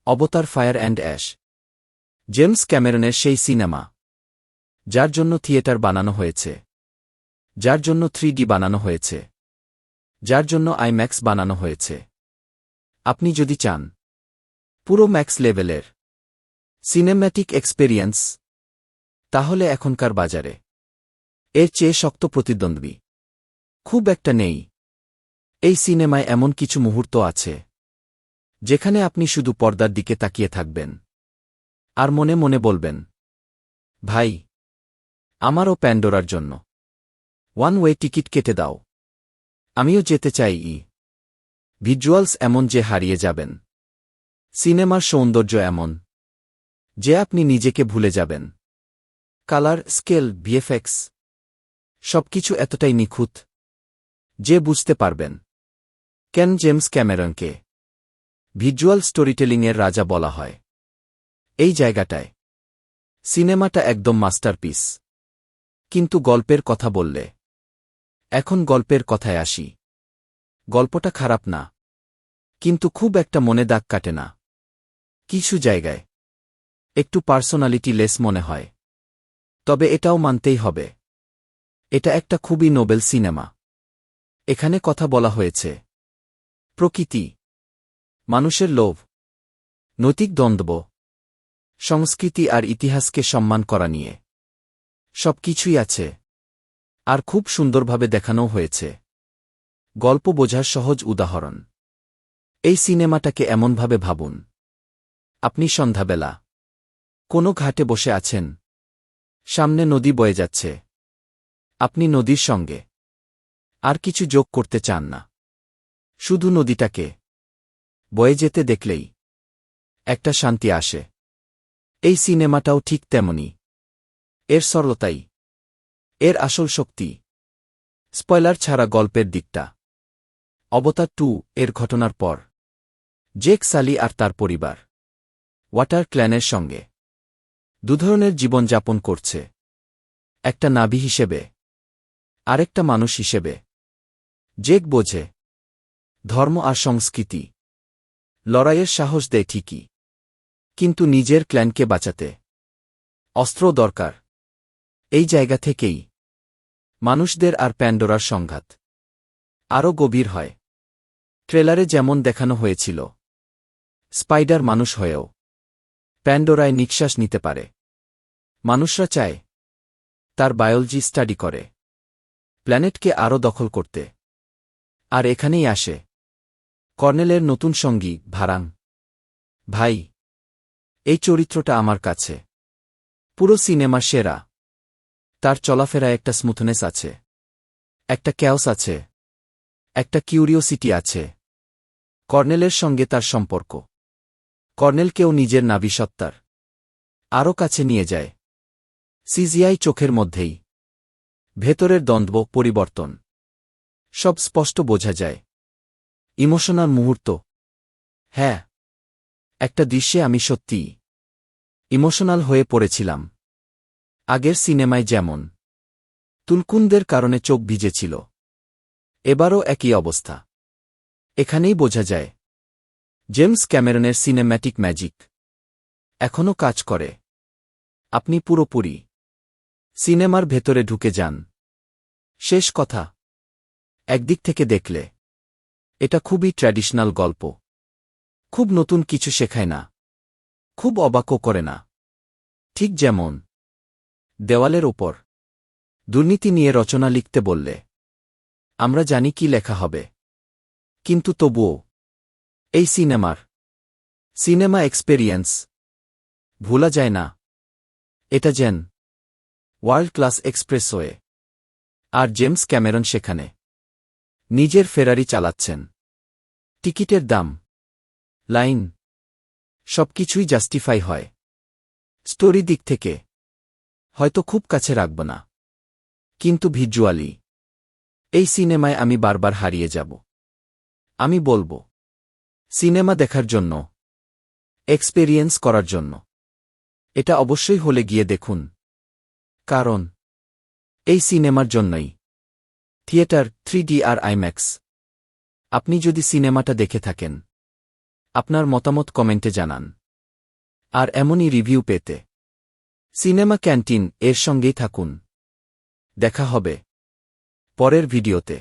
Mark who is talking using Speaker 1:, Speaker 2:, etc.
Speaker 1: অবতার fire and ash James ক্যামেরনের সেই cinema যার জন্য থিয়েটার বানানো হয়েছে, যার জন্য 3D বানানো হয়েছে, যার জন্য আইম্যাক্স বানানো হয়েছে। আপনি যদি চান পুরো ম্যাক্স লেভেলের সিনেম্যাটিক এক্সপেরিয়েন্স, তাহলে এখনকার বাজারে এর চেয়ে শক্ত প্রতিদ্বন্দ্বী খুব একটা নেই। এই সিনেমায় এমন কিছু মুহূর্ত আছে যেখানে আপনি শুধু পর্দার দিকে তাকিয়ে থাকবেন আর মনে মনে বলবেন, ভাই, আমারও প্যান্ডোরার জন্য ওয়ান ওয়ে টিকিট কেটে দাও, আমিও যেতে চাই। ভিজুয়ালস এমন যে হারিয়ে যাবেন, সিনেমার সৌন্দর্য এমন যে আপনি নিজেকে ভুলে যাবেন। কালার, স্কেল, ভিএফএক্স সবকিছু এতটাই নিখুঁত যে বুঝতে পারবেন কেন জেমস ক্যামেরনকে ভিজুয়াল স্টোরিটেলিংয়ের রাজা বলা হয়। এই জায়গাটায় সিনেমাটা একদম মাস্টারপিস। কিন্তু গল্পের কথা বললে, এখন গল্পের কথায় আসি। গল্পটা খারাপ না, কিন্তু খুব একটা মনে দাগ কাটে না। কিছু জায়গায় একটু পার্সোনালিটি লেস মনে হয়। তবে এটাও মানতেই হবে, এটা একটা খুবই নোবেল সিনেমা। এখানে কথা বলা হয়েছে প্রকৃতি, মানুষের লোভ, নৈতিক দ্বন্দ্ব, সংস্কৃতি আর ইতিহাসকে সম্মান করা নিয়ে সবকিছুই আছে। আর খুব সুন্দরভাবে দেখানোও হয়েছে। গল্প বোঝার সহজ উদাহরণ, এই সিনেমাটাকে এমনভাবে ভাবুন, আপনি সন্ধ্যাবেলা কোনো ঘাটে বসে আছেন, সামনে নদী বয়ে যাচ্ছে, আপনি নদীর সঙ্গে আর কিছু যোগ করতে চান না, শুধু নদীটাকে বয়ে যেতে দেখলেই একটা শান্তি আসে। এই সিনেমাটাও ঠিক তেমনি। এর সরলতাই এর আসল শক্তি। স্পয়লার ছাড়া গল্পের দিকটা, অবতার 2 এর ঘটনার পর জেক সালি আর তার পরিবার ওয়াটার ক্ল্যানের সঙ্গে দুধরনের জীবনযাপন করছে, একটা নাভি হিসেবে, আরেকটা মানুষ হিসেবে। জেক বোঝে ধর্ম আর সংস্কৃতি লড়াইয়ের সাহস দেয় ঠিকই, কিন্তু নিজের ক্ল্যানকে বাঁচাতে অস্ত্র দরকার। এই জায়গা থেকেই মানুষদের আর প্যান্ডোরার সংঘাত আরও গভীর হয়। ট্রেলারে যেমন দেখানো হয়েছিল, স্পাইডার মানুষ হয়েও প্যান্ডোরায় নিঃশ্বাস নিতে পারে। মানুষরা চায় তার বায়োলজি স্টাডি করে, প্ল্যানেটকে আরও দখল করতে। আর এখানেই আসে কর্নেলের নতুন সঙ্গী ভারাং। ভাই, এই চরিত্রটা আমার কাছে পুরো সিনেমার সেরা। তার চলাফেরায় একটা স্মুথনেস আছে, একটা ক্যাওস আছে, একটা কিউরিওসিটি আছে। কর্নেলের সঙ্গে তার সম্পর্ক কর্নেলকেও নিজের নাভিসত্তার আরও কাছে নিয়ে যায়। সিজিআই চোখের মধ্যেই ভেতরের দ্বন্দ্ব, পরিবর্তন সব স্পষ্ট বোঝা যায়। ইমোশনাল মুহূর্ত, হ্যাঁ, একটা দৃশ্যে আমি সত্যিই ইমোশনাল হয়ে পড়েছিলাম। আগের সিনেমায় যেমন তুলকুনদের কারণে চোখ ভিজেছিল, এবারও একই অবস্থা। এখানেই বোঝা যায় জেমস ক্যামেরনের সিনেম্যাটিক ম্যাজিক এখনও কাজ করে। আপনি পুরোপুরি সিনেমার ভেতরে ঢুকে যান। শেষ কথা, একদিক থেকে দেখলে এটা খুবই ট্র্যাডিশনাল গল্প, খুব নতুন কিছু শেখায় না, খুব অবাকও করে না। ঠিক যেমন দেওয়ালের ওপর দুর্নীতি নিয়ে রচনা লিখতে বললে আমরা জানি কি লেখা হবে, কিন্তু তবুও এই সিনেমা এক্সপেরিয়েন্স ভোলা যায় না। এটা যেন ওয়ার্ল্ড ক্লাস এক্সপ্রেসওয়ে, আর জেমস ক্যামেরন সেখানে নিজের ফেরারি চালাচ্ছেন। টিকিটের দাম, লাইন, সবকিছুই জাস্টিফাই হয়। স্টোরি দিক থেকে হয়তো খুব কাছে রাখব না, কিন্তু ভিজুয়ালি এই সিনেমায় আমি বারবার হারিয়ে যাব। আমি বলবো, সিনেমা দেখার জন্য, এক্সপেরিয়েন্স করার জন্য এটা অবশ্যই হলে গিয়ে দেখুন। কারণ এই সিনেমার জন্যই থিয়েটার, 3D আর আইম্যাক্স। আপনি যদি সিনেমাটা দেখে থাকেন, আপনার মতামত কমেন্টে জানান। আর এমনই রিভিউ পেতে সিনেমা ক্যান্টিন এর সঙ্গেই থাকুন। দেখা হবে পরের ভিডিওতে।